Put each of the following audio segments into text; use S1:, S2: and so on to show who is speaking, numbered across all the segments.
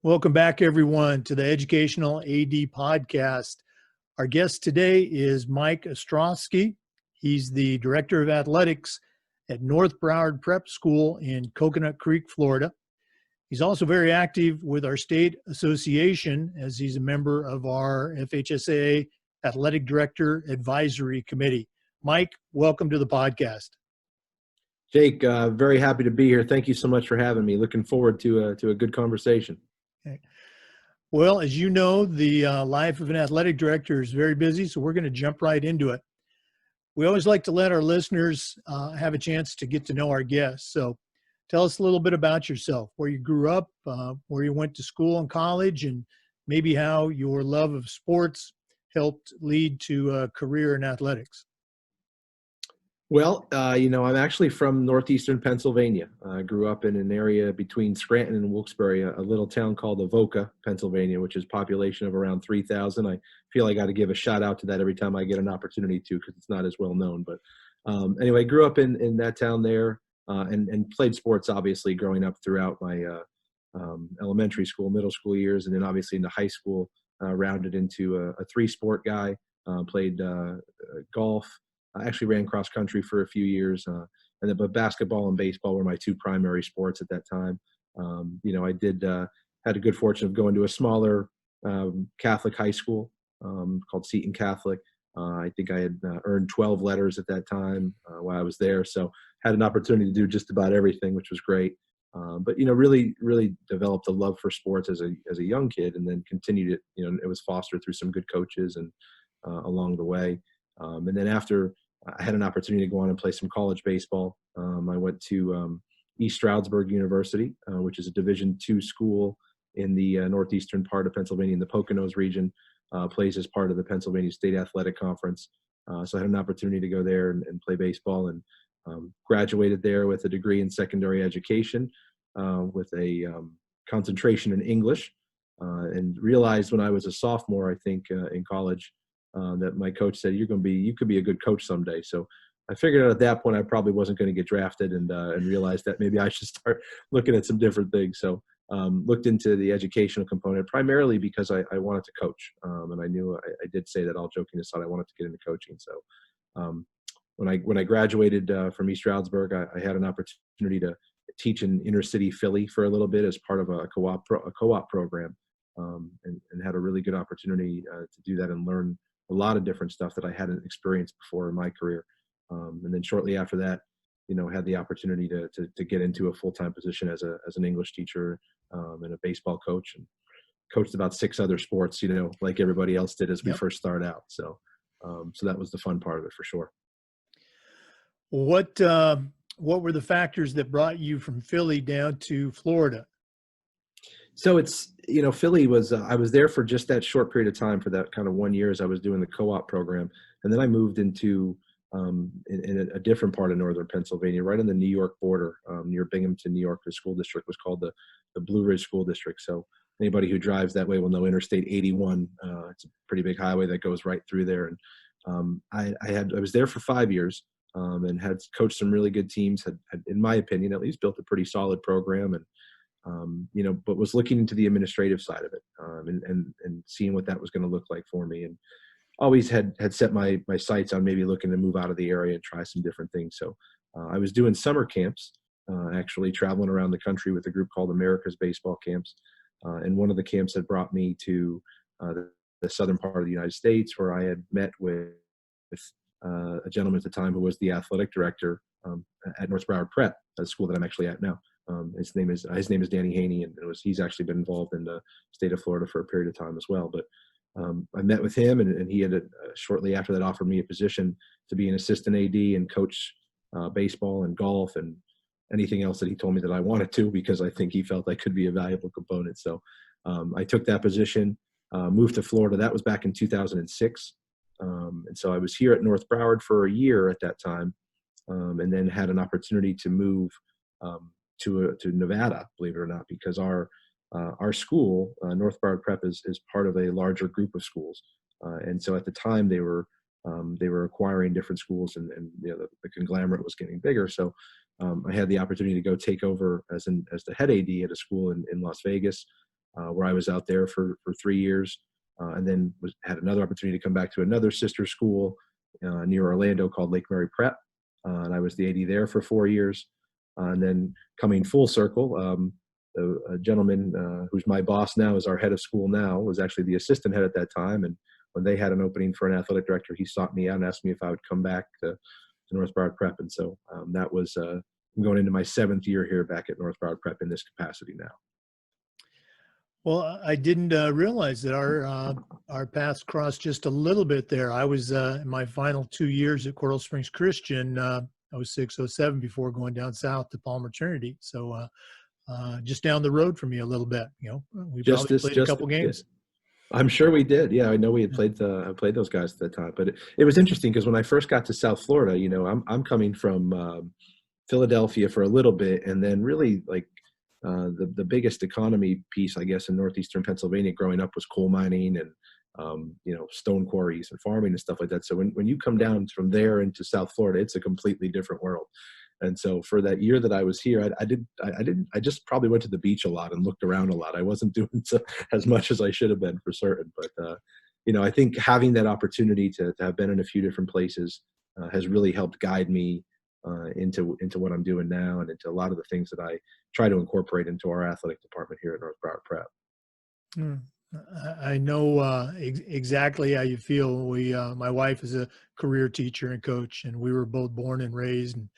S1: Welcome back, everyone, to the Educational AD Podcast. Our guest today is Mike Ostrowski. He's the Director of Athletics at North Broward Prep School in Coconut Creek, Florida. He's also very active with our state association as he's a member of our FHSAA Athletic Director Advisory Committee. Mike, welcome to the podcast.
S2: Jake, very happy to be here. Thank you so much for having me. Looking forward to a good conversation.
S1: Okay. Well, as you know, the life of an athletic director is very busy, so we're going to jump right into it. We always like to let our listeners have a chance to get to know our guests. So tell us a little bit about yourself, where you grew up, where you went to school and college, and maybe how your love of sports helped lead to a career in athletics.
S2: Well, I'm actually from northeastern Pennsylvania. I grew up in an area between Scranton and Wilkes-Barre, a little town called Avoca, Pennsylvania, which is population of around 3,000. I feel I got to give a shout out to that every time I get an opportunity to, because it's not as well known. But anyway, grew up in that town there and played sports, obviously, growing up throughout my elementary school, middle school years, and then obviously into high school, rounded into a three-sport guy, played golf. I actually ran cross country for a few years, but basketball and baseball were my two primary sports at that time. I had a good fortune of going to a smaller Catholic high school called Seton Catholic. I think I had earned 12 letters at that time while I was there, so had an opportunity to do just about everything, which was great. But really developed a love for sports as a young kid, and then continued it. It was fostered through some good coaches and along the way. And then after I had an opportunity to go on and play some college baseball. I went to East Stroudsburg University, which is a Division II school in the northeastern part of Pennsylvania in the Poconos region, plays as part of the Pennsylvania State Athletic Conference. So I had an opportunity to go there and play baseball, and graduated there with a degree in secondary education with a concentration in English, and realized when I was a sophomore, I think, in college, that my coach said, you could be a good coach someday. So I figured out at that point I probably wasn't going to get drafted, and realized that maybe I should start looking at some different things. So looked into the educational component primarily because I wanted to coach, and I knew I did say that all joking aside, I wanted to get into coaching. So when I graduated from East Stroudsburg, I had an opportunity to teach in inner city Philly for a little bit as part of a co-op program, and had a really good opportunity to do that and learn a lot of different stuff that I hadn't experienced before in my career. And then shortly after that, had the opportunity to get into a full-time position as an English teacher and a baseball coach, and coached about 6 other sports, like everybody else did as we first started out. So that was the fun part of it for sure.
S1: What were the factors that brought you from Philly down to Florida?
S2: So it's, Philly was, I was there for just that short period of time, for that kind of 1 year as I was doing the co-op program. And then I moved into in a different part of northern Pennsylvania, right on the New York border, near Binghamton, New York. The school district was called the Blue Ridge School District. So anybody who drives that way will know Interstate 81. It's a pretty big highway that goes right through there. And I was there for 5 years, and had coached some really good teams, had, in my opinion, at least built a pretty solid program, and but was looking into the administrative side of it, and seeing what that was going to look like for me, and always had set my sights on maybe looking to move out of the area and try some different things. So I was doing summer camps, actually traveling around the country with a group called America's Baseball Camps, and one of the camps had brought me to the southern part of the United States, where I had met with a gentleman at the time who was the athletic director at North Broward Prep, the school that I'm actually at now. His name is Danny Haney, and he's actually been involved in the state of Florida for a period of time as well. But I met with him, and he had shortly after that offered me a position to be an assistant AD and coach baseball and golf and anything else that he told me that I wanted to, because I think he felt I could be a valuable component. So I took that position, moved to Florida. That was back in 2006. And so I was here at North Broward for a year at that time, and then had an opportunity to move to Nevada, believe it or not, because our school, North Broward Prep, is part of a larger group of schools, and so at the time they were acquiring different schools, and the conglomerate was getting bigger. So I had the opportunity to go take over as the head AD at a school in Las Vegas, where I was out there for 3 years, and then had another opportunity to come back to another sister school near Orlando called Lake Mary Prep, and I was the AD there for 4 years. And then coming full circle, a gentleman who's my boss now, is our head of school now, was actually the assistant head at that time. And when they had an opening for an athletic director, he sought me out and asked me if I would come back to North Broward Prep. And so that was I'm going into my 7th year here back at North Broward Prep in this capacity now.
S1: Well, I didn't realize that our paths crossed just a little bit there. I was in my final 2 years at Coral Springs Christian. I was 607 before going down south to Palmer Trinity. So just down the road from you a little bit. You know, we probably played a couple games.
S2: I'm sure we did. Yeah, I know we had played those guys at the time. But it was interesting because when I first got to South Florida, you know, I'm coming from Philadelphia for a little bit, and then really like the biggest economy piece, I guess, in northeastern Pennsylvania growing up was coal mining and you know, stone quarries and farming and stuff like that. So when you come down from there into South Florida, it's a completely different world. And so for that year that I was here, I just probably went to the beach a lot and looked around a lot. I wasn't doing as much as I should have been, for certain. But you know, I think having that opportunity to have been in a few different places has really helped guide me into what I'm doing now, and into a lot of the things that I try to incorporate into our athletic department here at North Broward Prep.
S1: I know exactly how you feel. My wife is a career teacher and coach, and we were both born and raised and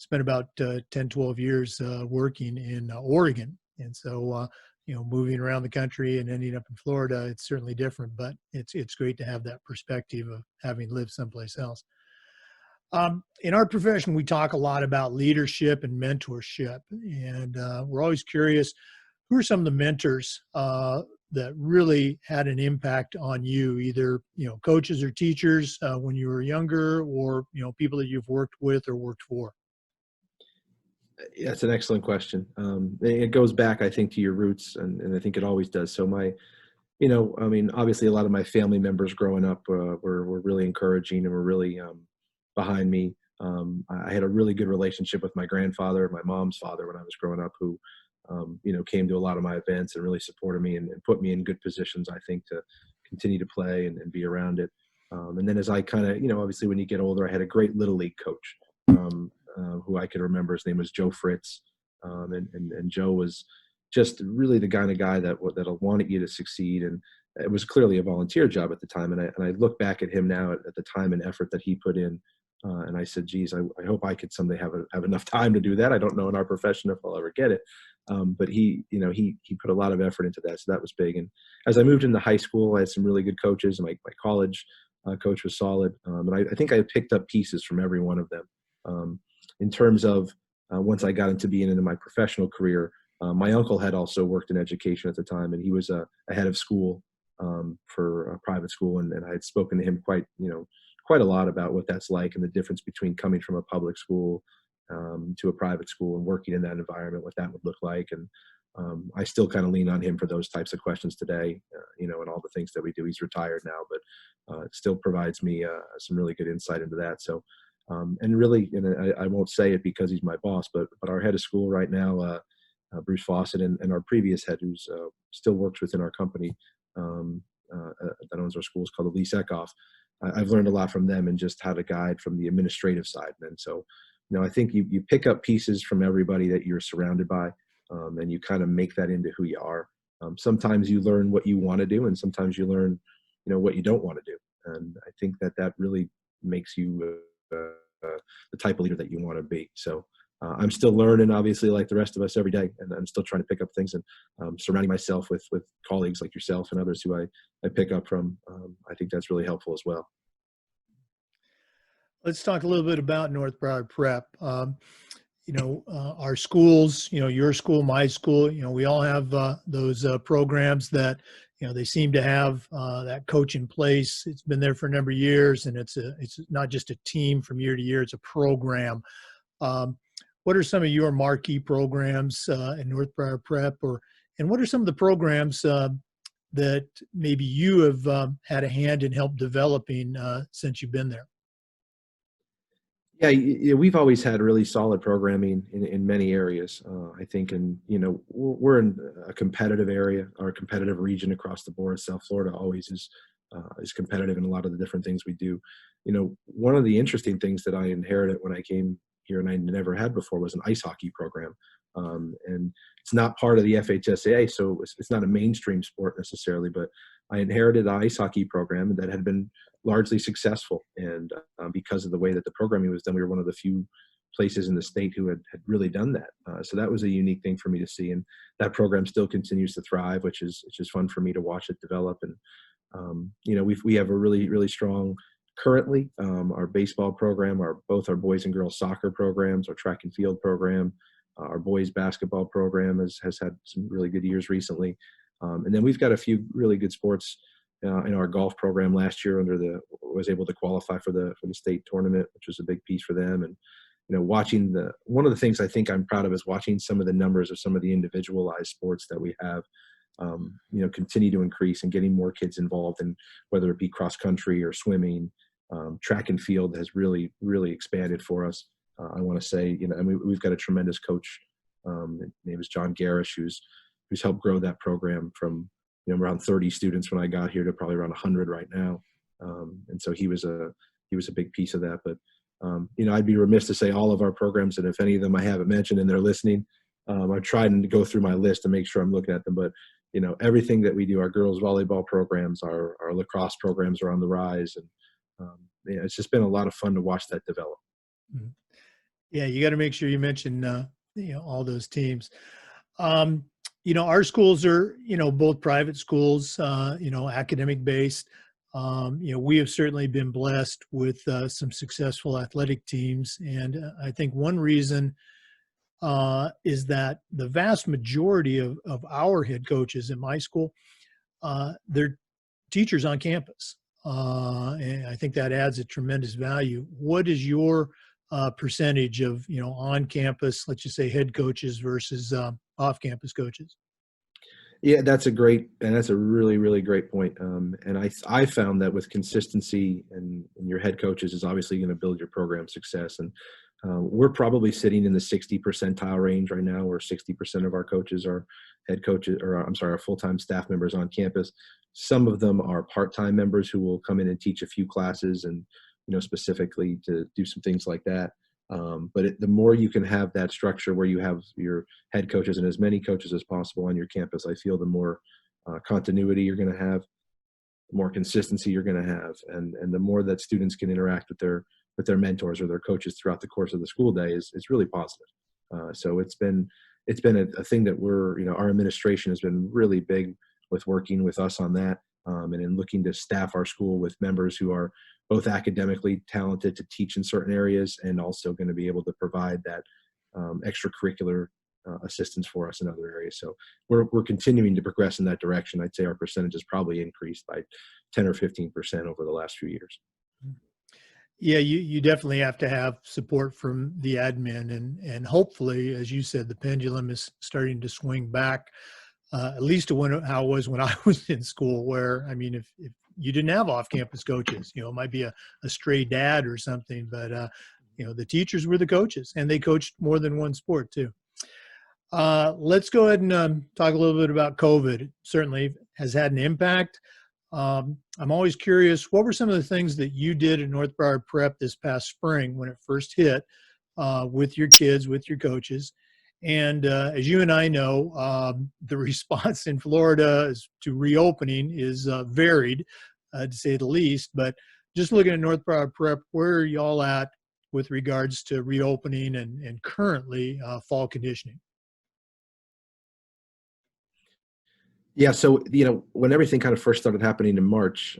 S1: spent about 10, 12 years working in Oregon. And so, you know, moving around the country and ending up in Florida, it's certainly different, but it's great to have that perspective of having lived someplace else. In our profession, we talk a lot about leadership and mentorship, and we're always curious, who are some of the mentors that really had an impact on you, either, you know, coaches or teachers when you were younger, or, you know, people that you've worked with or worked for?
S2: That's an excellent question. It goes back, I think, to your roots, and I think it always does. So you know, I mean, obviously a lot of my family members growing up were really encouraging and were really behind me. I had a really good relationship with my grandfather, my mom's father, when I was growing up, who, you know, came to a lot of my events and really supported me and put me in good positions, I think, to continue to play and be around it. And then as I kind of, you know, obviously when you get older, I had a great Little League coach who I can remember. His name was Joe Fritz. And Joe was just really the kind of guy that wanted you to succeed. And it was clearly a volunteer job at the time. And I look back at him now at the time and effort that he put in. And I said, geez, I hope I could someday have enough time to do that. I don't know in our profession if I'll ever get it. But he put a lot of effort into that. So that was big. And as I moved into high school, I had some really good coaches. My college coach was solid. And I think I picked up pieces from every one of them. In terms of once I got into being into my professional career, my uncle had also worked in education at the time, and he was a head of school for a private school. And I had spoken to him quite a lot about what that's like, and the difference between coming from a public school to a private school and working in that environment, what that would look like. And I still kind of lean on him for those types of questions today, and all the things that we do. He's retired now, but it still provides me some really good insight into that. So, and really, I won't say it because he's my boss, but our head of school right now, Bruce Fawcett, and our previous head, who's still works within our company that owns our schools, called Elise Eckhoff. I've learned a lot from them, and just how to guide from the administrative side. And so, I think you pick up pieces from everybody that you're surrounded by, and you kind of make that into who you are. Sometimes you learn what you want to do, and sometimes you learn, what you don't want to do. And I think that really makes you the type of leader that you want to be. So I'm still learning, obviously, like the rest of us, every day, and I'm still trying to pick up things, and surrounding myself with colleagues like yourself and others who I pick up from. I think that's really helpful as well.
S1: Let's talk a little bit about North Broward Prep. Our schools, your school, my school, we all have those programs that, they seem to have that coach in place. It's been there for a number of years, and it's not just a team from year to year, it's a program. What are some of your marquee programs in North Broward Prep, and what are some of the programs that maybe you have had a hand in help developing since you've been there?
S2: Yeah, we've always had really solid programming in many areas. I think, and we're in a competitive area or a competitive region across the board. South Florida always is competitive in a lot of the different things we do. One of the interesting things that I inherited when I came here and I never had before was an ice hockey program, and it's not part of the FHSAA, so it's not a mainstream sport necessarily. But I inherited an ice hockey program that had been largely successful. And because of the way that the programming was done, we were one of the few places in the state who had really done that. So that was a unique thing for me to see. And that program still continues to thrive, which is fun for me to watch it develop. And, we have a really, really strong currently, our baseball program, both our boys and girls soccer programs, our track and field program, our boys basketball program has had some really good years recently. And then we've got a few really good sports in our golf program last year. Was able to qualify for the state tournament, which was a big piece for them. And watching one of the things I think I'm proud of is watching some of the numbers of some of the individualized sports that we have, continue to increase and getting more kids involved in whether it be cross country or swimming. Track and field has really, really expanded for us. I want to say, and we've got a tremendous coach. His name is John Garish, who's helped grow that program from around 30 students when I got here to probably around 100 right now. And so he was a big piece of that. But I'd be remiss to say all of our programs, and if any of them I haven't mentioned and they're listening, I tried to go through my list to make sure I'm looking at them. But everything that we do, our girls volleyball programs, our lacrosse programs are on the rise, and it's just been a lot of fun to watch that develop.
S1: Mhm. Yeah, you got to make sure you mention all those teams. Our schools are both private schools, academic based. We have certainly been blessed with some successful athletic teams, and I think one reason is that the vast majority of our head coaches in my school, they're teachers on campus, and I think that adds a tremendous value. What is your percentage of on campus, let's just say head coaches versus off campus coaches?
S2: Yeah, that's a really, really great point. And I found that with consistency and your head coaches is obviously going to build your program success. And we're probably sitting in the 60 percentile range right now, where 60% of our coaches are head coaches, or I'm sorry, our full-time staff members on campus. Some of them are part-time members who will come in and teach a few classes and, specifically to do some things like that. But the more you can have that structure where you have your head coaches and as many coaches as possible on your campus, I feel the more continuity you're going to have, the more consistency you're going to have, and the more that students can interact with their mentors or their coaches throughout the course of the school day is really positive. So it's been a thing that our administration has been really big with working with us on that, and in looking to staff our school with members who are both academically talented to teach in certain areas and also going to be able to provide that extracurricular assistance for us in other areas. So we're continuing to progress in that direction. I'd say our percentage has probably increased by 10 or 15% over the last few years.
S1: Yeah, you definitely have to have support from the admin, and hopefully, as you said, the pendulum is starting to swing back, at least to how it was when I was in school, where, I mean, if you didn't have off-campus coaches, it might be a stray dad or something, but, the teachers were the coaches, and they coached more than one sport too. Let's go ahead and talk a little bit about COVID. It certainly has had an impact. I'm always curious, what were some of the things that you did at North Broward Prep this past spring when it first hit, with your kids, with your coaches? And as you and I know, the response in Florida to reopening is varied, to say the least. But just looking at North Broward Prep, where are y'all at with regards to reopening and currently fall conditioning?
S2: Yeah, so when everything kind of first started happening in March,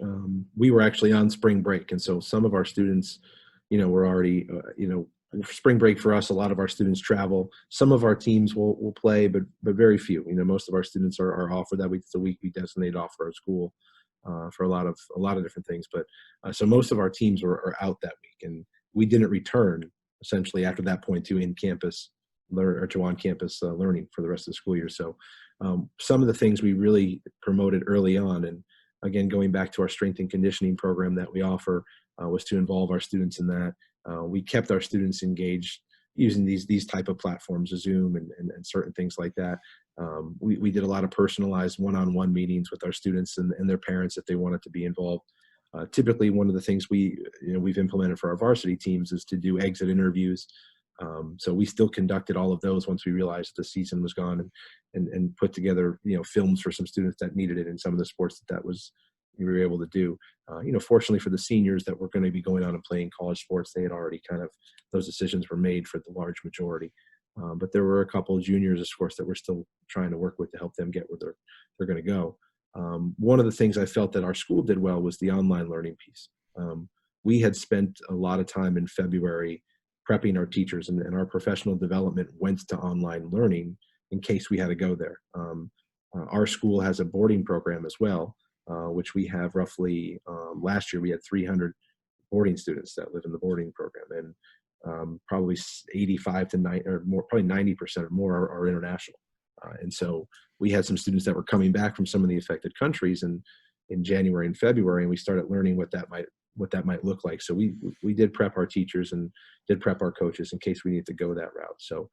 S2: we were actually on spring break, and so some of our students, were already, spring break for us. A lot of our students travel. Some of our teams will play, but very few. Most of our students are off for that week. It's a week we designate off for our school for a lot of different things. But so most of our teams are out that week, and we didn't return essentially after that point to in-campus or to on-campus learning for the rest of the school year. So some of the things we really promoted early on, and again, going back to our strength and conditioning program that we offer, was to involve our students in that. we kept our students engaged using these type of platforms, Zoom and certain things like that. We did a lot of personalized one-on-one meetings with our students and their parents if they wanted to be involved. Typically, one of the things we've implemented for our varsity teams is to do exit interviews. So we still conducted all of those once we realized the season was gone, and put together films for some students that needed it in some of the sports that we were able to do. Fortunately for the seniors that were going to be going on and playing college sports, they had already those decisions were made for the large majority. But there were a couple of juniors, of course, that we're still trying to work with to help them get where they're going to go. One of the things I felt that our school did well was the online learning piece. We had spent a lot of time in February prepping our teachers, and our professional development went to online learning in case we had to go there. Our school has a boarding program as well, which we have roughly, last year we had 300 boarding students that live in the boarding program, and probably 85 to 90 or more, probably 90% or more are international. And so we had some students that were coming back from some of the affected countries in January and February, and we started learning what that might look like. So we did prep our teachers and did prep our coaches in case we need to go that route. So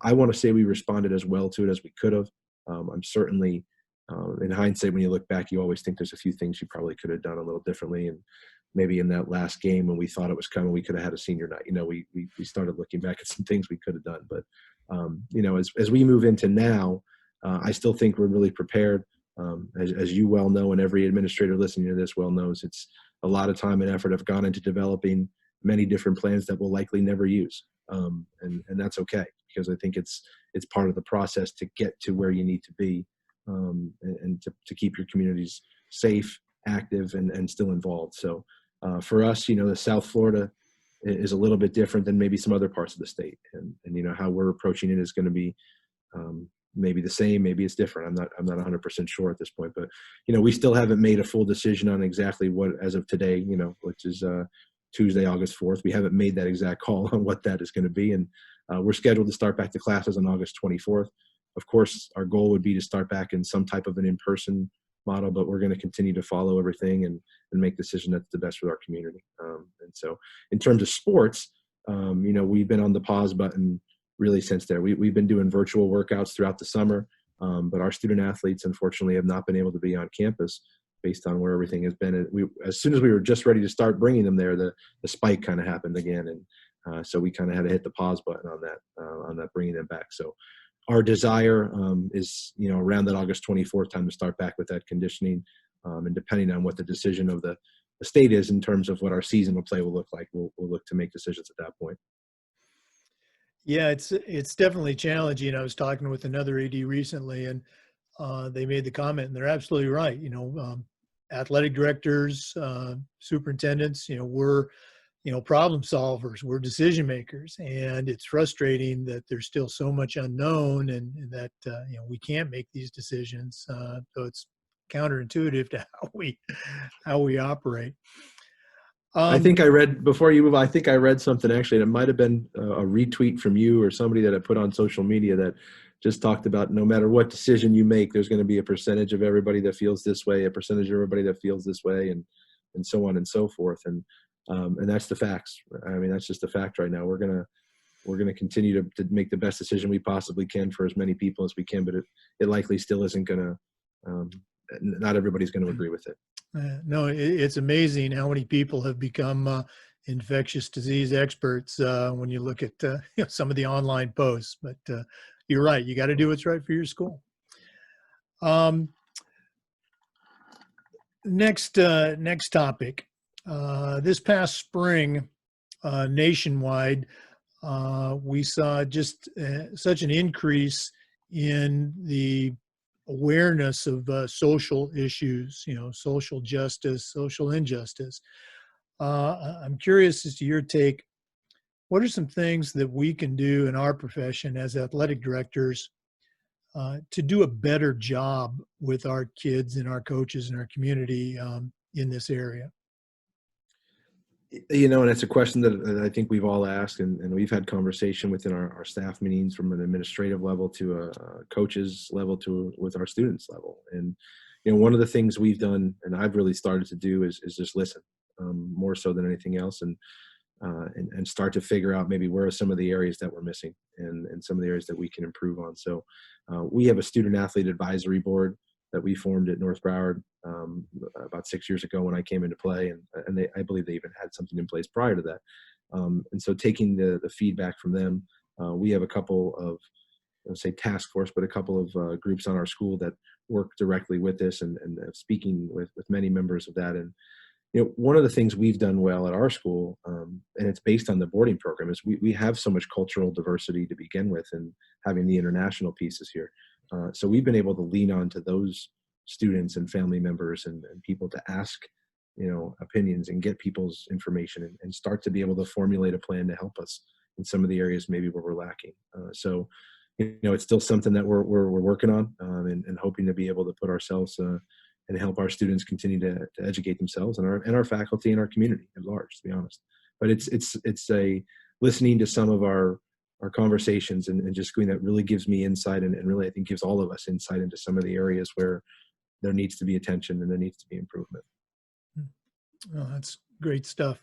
S2: I want to say we responded as well to it as we could have. I'm certainly, in hindsight, when you look back, you always think there's a few things you probably could have done a little differently. And maybe in that last game when we thought it was coming, we could have had a senior night. We started looking back at some things we could have done. But, as we move into now, I still think we're really prepared. As you well know, and every administrator listening to this well knows, it's a lot of time and effort have gone into developing many different plans that we'll likely never use. And that's okay, because I think it's part of the process to get to where you need to be, and to keep your communities safe, active, and still involved. So for us, the South Florida is a little bit different than maybe some other parts of the state. And how we're approaching it is going to be maybe the same, maybe it's different. I'm not 100% sure at this point, but we still haven't made a full decision on exactly what, as of today, which is Tuesday, August 4th. We haven't made that exact call on what that is going to be, and we're scheduled to start back to classes on August 24th. Of course, our goal would be to start back in some type of an in-person model, but we're going to continue to follow everything and make a decision that's the best for our community. And so, in terms of sports, we've been on the pause button really since there. We've been doing virtual workouts throughout the summer, but our student athletes, unfortunately, have not been able to be on campus based on where everything has been. As soon as we were just ready to start bringing them there, the spike kind of happened again, and so we kind of had to hit the pause button on that bringing them back. So our desire is around that August 24th time to start back with that conditioning, and depending on what the decision of the state is in terms of what our seasonal play will look like, we'll look to make decisions at that point.
S1: Yeah, it's definitely challenging. I was talking with another AD recently, and they made the comment, and they're absolutely right. Athletic directors, superintendents, we're problem solvers, we're decision makers, and it's frustrating that there's still so much unknown, and that we can't make these decisions. So it's counterintuitive to how we operate.
S2: I think I read, before you move, I think I read something actually, and it might have been a retweet from you or somebody that I put on social media that just talked about no matter what decision you make, there's going to be a percentage of everybody that feels this way, a percentage of everybody that feels this way, and so on and so forth. And that's the facts. I mean, that's just the fact right now. We're gonna continue to make the best decision we possibly can for as many people as we can, but it likely still isn't gonna. Not everybody's going to agree with it.
S1: No, it's amazing how many people have become infectious disease experts when you look at some of the online posts. But you're right. You got to do what's right for your school. Next topic. This past spring, nationwide, we saw just such an increase in the awareness of social issues, social justice, social injustice. I'm curious as to your take. What are some things that we can do in our profession as athletic directors to do a better job with our kids and our coaches and our community in this area?
S2: And it's a question that I think we've all asked, and we've had conversation within our staff meetings from an administrative level to a coaches level to with our students level. And, one of the things we've done, and I've really started to do is just listen more so than anything else. And, and start to figure out maybe where are some of the areas that we're missing and some of the areas that we can improve on. So we have a student athlete advisory board that we formed at North Broward about 6 years ago when I came into play, and I believe they even had something in place prior to that. And so taking the feedback from them, we have a couple of, let's say task force, but a couple of groups on our school that work directly with this and speaking with many members of that. And one of the things we've done well at our school, and it's based on the boarding program, is we have so much cultural diversity to begin with, and having the international pieces here. So we've been able to lean on to those students and family members and people to ask, opinions and get people's information and start to be able to formulate a plan to help us in some of the areas maybe where we're lacking. So it's still something that we're working on and hoping to be able to put ourselves and help our students continue to educate themselves and our faculty and our community at large, to be honest. But it's a listening to some of our conversations and just going, that really gives me insight and really I think gives all of us insight into some of the areas where there needs to be attention and there needs to be improvement.
S1: Oh, that's great stuff.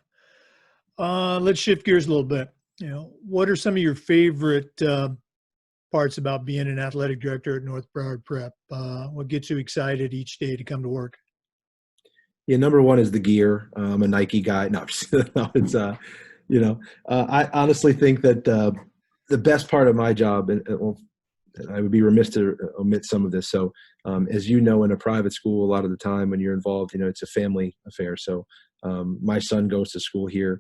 S1: Let's shift gears a little bit. What are some of your favorite parts about being an athletic director at North Broward Prep? What gets you excited each day to come to work?
S2: Yeah, number one is the gear. I'm a Nike guy. No, it's I honestly think that the best part of my job, and well, I would be remiss to omit some of this. So, as you know, in a private school, a lot of the time when you're involved, it's a family affair. So, my son goes to school here.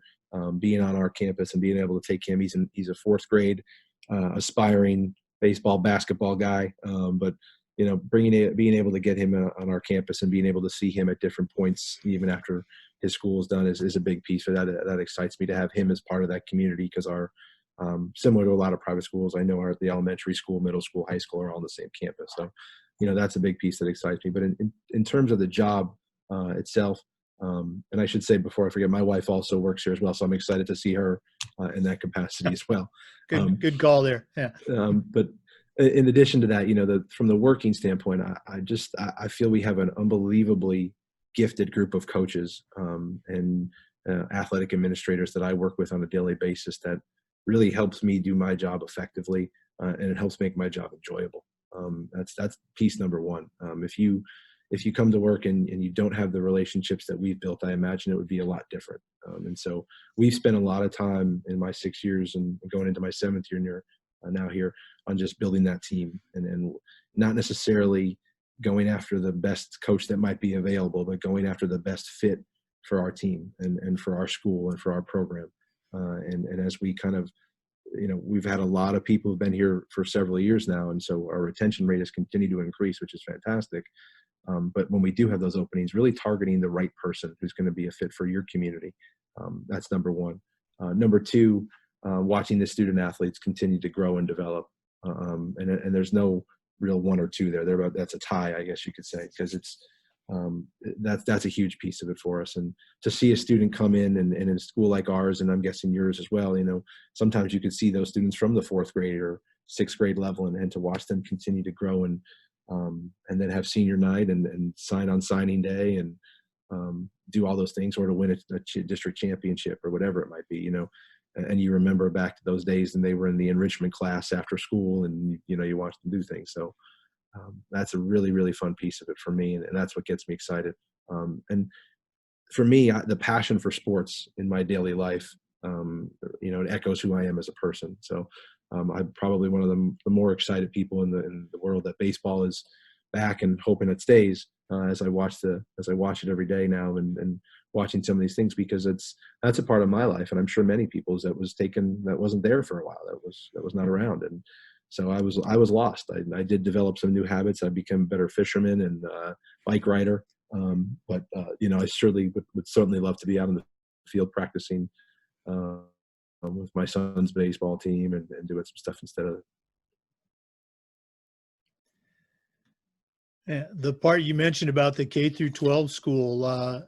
S2: Being on our campus and being able to take him, he's a fourth grade aspiring baseball, basketball guy. But being able to get him on our campus and being able to see him at different points, even after his school is done, is a big piece of that. That excites me to have him as part of that community, because similar to a lot of private schools, I know the elementary school, middle school, high school are all on the same campus. So, that's a big piece that excites me. But in terms of the job itself, and I should say before I forget, my wife also works here as well, so I'm excited to see her in that capacity as well.
S1: Good call there. Yeah.
S2: But in addition to that, from the working standpoint, I feel we have an unbelievably gifted group of coaches and athletic administrators that I work with on a daily basis that really helps me do my job effectively, and it helps make my job enjoyable. That's piece number one. If you come to work and you don't have the relationships that we've built, I imagine it would be a lot different. And so we've spent a lot of time in my 6 years and going into my 7th year now here on just building that team and not necessarily going after the best coach that might be available, but going after the best fit for our team and for our school and for our program. And as we kind of, we've had a lot of people who've been here for several years now. And so our retention rate has continued to increase, which is fantastic. But when we do have those openings, really targeting the right person who's going to be a fit for your community. That's number one. Number two, watching the student athletes continue to grow and develop. And there's no real one or two there. That's a tie, I guess you could say, because that's a huge piece of it for us. And to see a student come in and in a school like ours, and I'm guessing yours as well, sometimes you could see those students from the 4th grade or 6th grade level and to watch them continue to grow and then have senior night and sign on signing day and do all those things, or to win a district championship or whatever it might be, and you remember back to those days and they were in the enrichment class after school and, you watch them do things. So that's a really, really fun piece of it for me. And that's what gets me excited. And for me, the passion for sports in my daily life, it echoes who I am as a person. So I'm probably one of the more excited people in the world that baseball is back and hoping it stays as I watch it every day now and watching some of these things, because that's a part of my life. And I'm sure many people's that wasn't there for a while. That was not around. And so I was lost. I did develop some new habits. I became a better fisherman and bike rider. But I certainly would certainly love to be out in the field practicing with my son's baseball team and doing some stuff instead of.
S1: Yeah, the part you mentioned about the K through 12 school,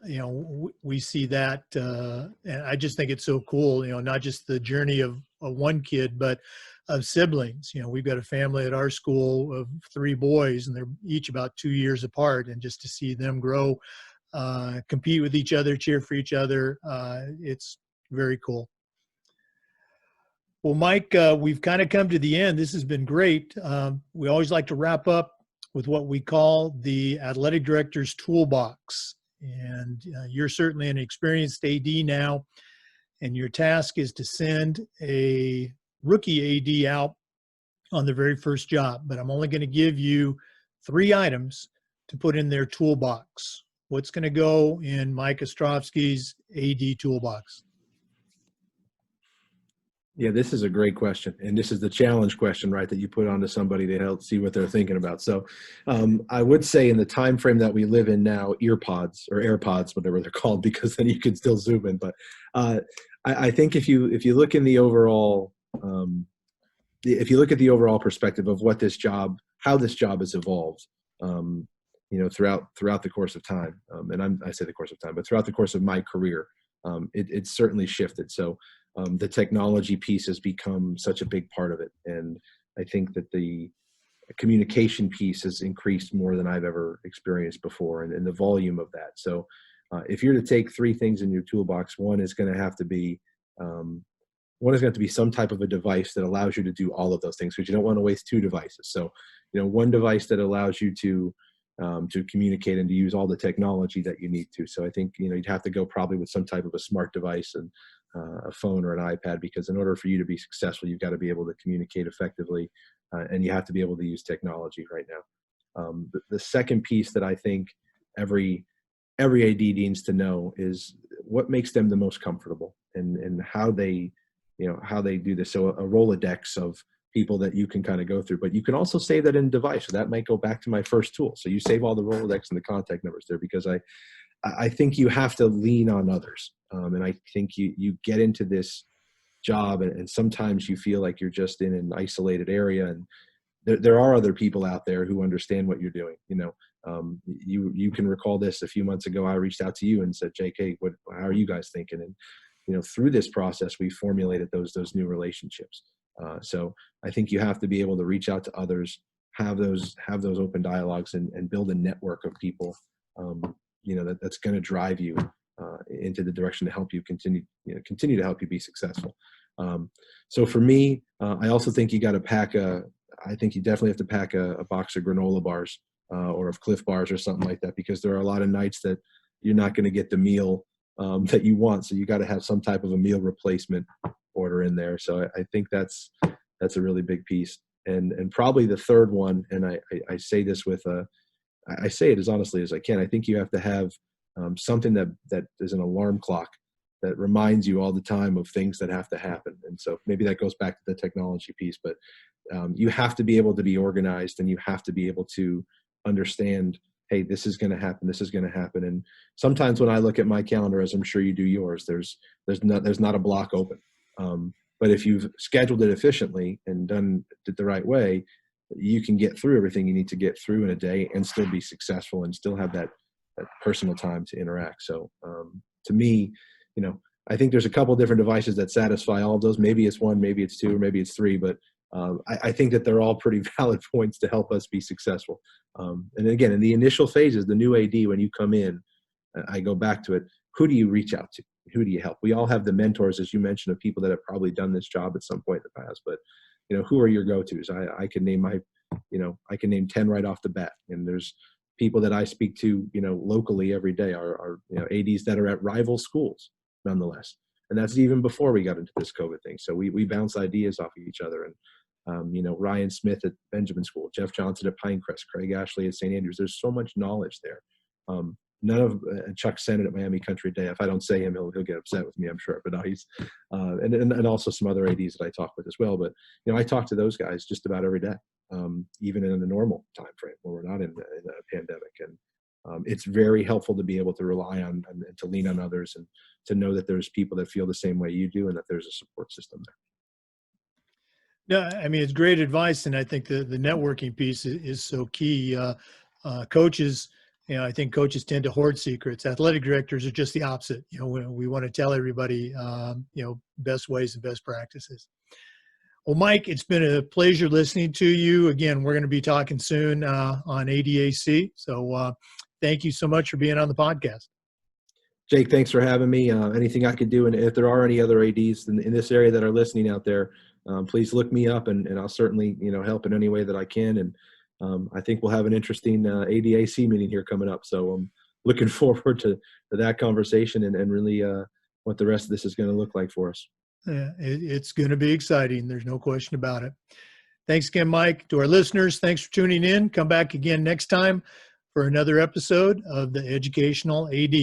S1: we see that, and I just think it's so cool. Not just the journey of one kid, but of siblings. We've got a family at our school of 3 boys, and they're each about 2 years apart. And just to see them grow, compete with each other, cheer for each other, it's very cool. Well, Mike, we've kind of come to the end. This has been great. We always like to wrap up with what we call the athletic director's toolbox. And you're certainly an experienced AD now, and your task is to send a rookie AD out on their very first job. But I'm only going to give you 3 items to put in their toolbox. What's going to go in Mike Ostrowski's AD toolbox?
S2: Yeah, this is a great question. And this is the challenge question, right, that you put onto somebody to help see what they're thinking about. So I would say in the time frame that we live in now, earpods or AirPods, whatever they're called, because then you can still zoom in. But I think if you look in the overall, if you look at the overall perspective of what this job, how this job has evolved, throughout the course of time, and I say the course of time, but throughout the course of my career, it's certainly shifted. So the technology piece has become such a big part of it. And I think that the communication piece has increased more than I've ever experienced before, and the volume of that. So if you're to take 3 things in your toolbox, one is going to have to be some type of a device that allows you to do all of those things, because you don't want to waste 2 devices. So, one device that allows you to communicate and to use all the technology that you need to. So I think, you'd have to go probably with some type of a smart device and a phone or an iPad, because in order for you to be successful, you've got to be able to communicate effectively, and you have to be able to use technology right now. The second piece that I think every AD needs to know is what makes them the most comfortable, and how they do this. So a Rolodex of people that you can kind of go through, but you can also save that in device. So that might go back to my first tool. So you save all the Rolodex and the contact numbers there, because I think you have to lean on others. And I think you get into this job, and sometimes you feel like you're just in an isolated area, and there are other people out there who understand what you're doing. You can recall this a few months ago, I reached out to you and said, Jake, hey, how are you guys thinking? And through this process, we formulated those new relationships. So I think you have to be able to reach out to others, have those open dialogues, and build a network of people, that's going to drive you into the direction to help you continue to help you be successful. So for me, I also think you definitely have to pack a box of granola bars or of Cliff bars or something like that, because there are a lot of nights that you're not going to get the meal that you want. So you got to have some type of a meal replacement order in there. So I think that's a really big piece. And probably the third one, and I say this I say it as honestly as I can, I think you have to have something that is an alarm clock that reminds you all the time of things that have to happen. And so maybe that goes back to the technology piece, but you have to be able to be organized, and you have to be able to understand, hey, this is going to happen. This is going to happen. And sometimes when I look at my calendar, as I'm sure you do yours, there's not a block open. But if you've scheduled it efficiently and done it the right way, you can get through everything you need to get through in a day and still be successful and still have that personal time to interact. So to me, I think there's a couple different devices that satisfy all of those. Maybe it's 1, maybe it's 2, or maybe it's 3, but I think that they're all pretty valid points to help us be successful. And again, in the initial phases, the new AD, when you come in, I go back to it. Who do you reach out to? Who do you help? We all have the mentors, as you mentioned, of people that have probably done this job at some point in the past, but who are your go-tos? I can name I can name 10 right off the bat. And there's people that I speak to, locally every day are ADs that are at rival schools nonetheless. And that's even before we got into this COVID thing. So we bounce ideas off of each other. And, Ryan Smith at Benjamin School, Jeff Johnson at Pinecrest, Craig Ashley at St. Andrews. There's so much knowledge there. None of Chuck Sennett at Miami Country Day. If I don't say him, he'll get upset with me, I'm sure. But no, he's and also some other ADs that I talk with as well. But I talk to those guys just about every day, even in the normal time frame when we're not in a pandemic. And it's very helpful to be able to rely on and to lean on others, and to know that there's people that feel the same way you do, and that there's a support system there.
S1: No, I mean, it's great advice. And I think the networking piece is so key. Coaches, I think coaches tend to hoard secrets. Athletic directors are just the opposite. We want to tell everybody, best ways and best practices. Well, Mike, it's been a pleasure listening to you. Again, we're going to be talking soon on ADAC. So thank you so much for being on the podcast.
S2: Jake, thanks for having me. Anything I could do, and if there are any other ADs in this area that are listening out there, please look me up, and I'll certainly, help in any way that I can. And I think we'll have an interesting ADAC meeting here coming up. So I'm looking forward to that conversation and really what the rest of this is going to look like for us.
S1: Yeah, it's going to be exciting. There's no question about it. Thanks again, Mike. To our listeners, thanks for tuning in. Come back again next time for another episode of the Educational AD.